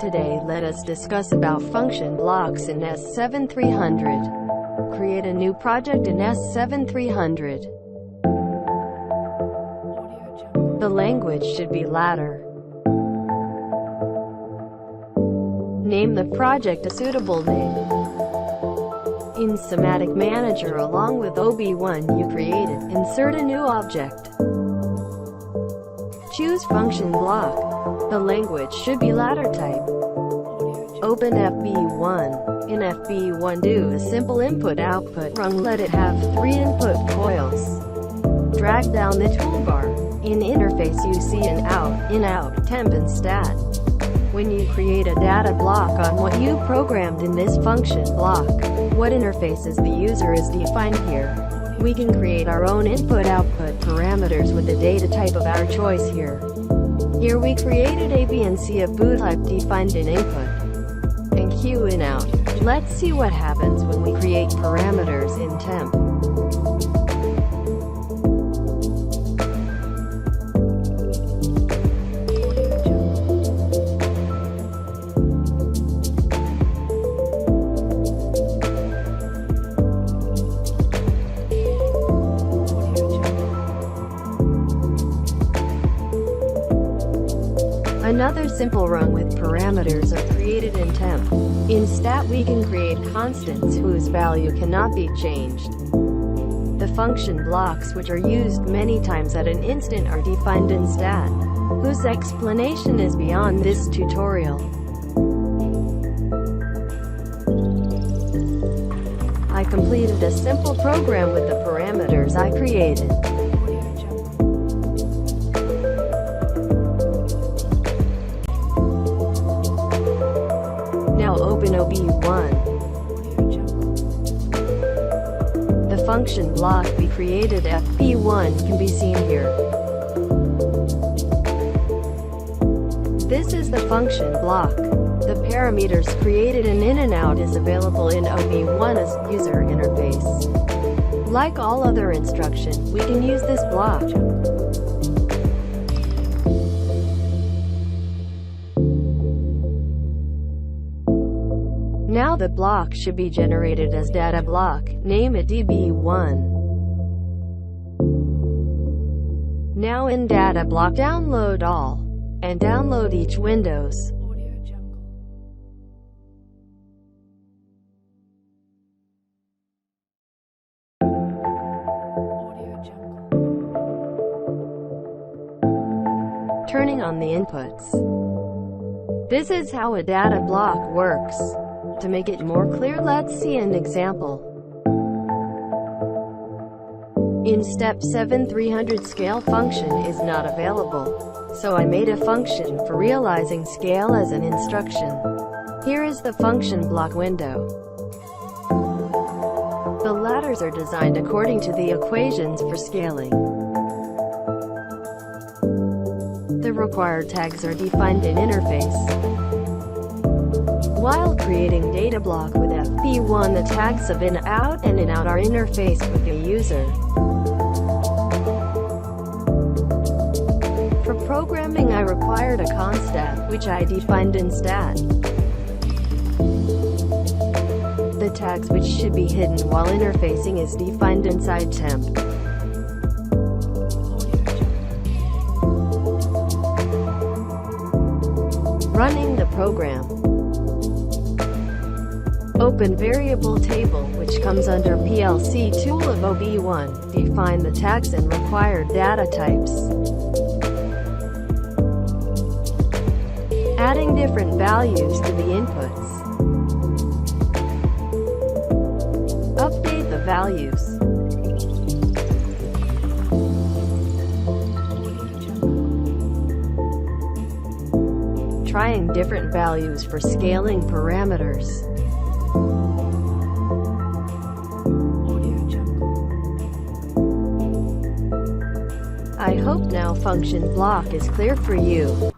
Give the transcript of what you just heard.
Today let us discuss about function blocks in S7300. Create a new project in S7300. The language should be ladder. Name the project a suitable name. In Semantic Manager along with OB1 you created, insert a new object. Choose function block. The language should be ladder type. Open FB1. In FB1 do a simple input-output rung. Let it have 3 input coils. Drag down the toolbar. In interface you see in out, temp and stat. When you create a data block on what you programmed in this function block, what interfaces the user is defined here. We can create our own input-output parameters with the data type of our choice here. Here we created A, B and C of boot type defined in input and Q in out. Let's see what happens when we create parameters in temp. Another simple rung with parameters are created in temp. In stat we can create constants whose value cannot be changed. The function blocks which are used many times at an instant are defined in stat, whose explanation is beyond this tutorial. I completed a simple program with the parameters I created. Now open OB1. The function block we created FP1 can be seen here. This is the function block. The parameters created in and out is available in OB1 as user interface. Like all other instructions, we can use this block. Now the block should be generated as data block. Name it DB1. Now in data block download all, and download each windows. Turning on the inputs. This is how a data block works. To make it more clear, let's see an example. In step 7 300 scale function is not available, so I made a function for realizing scale as an instruction. Here is the function block window. The ladders are designed according to the equations for scaling. The required tags are defined in interface. While creating data block with FP1, the tags of in, out, and in out are interfaced with the user. For programming I required a constat, which I defined in stat. The tags which should be hidden while interfacing is defined inside temp. Running the program. Open variable table which comes under PLC tool of OB1. Define the tags and required data types. Adding different values to the inputs. Update the values. Trying different values for scaling parameters. I hope now function block is clear for you.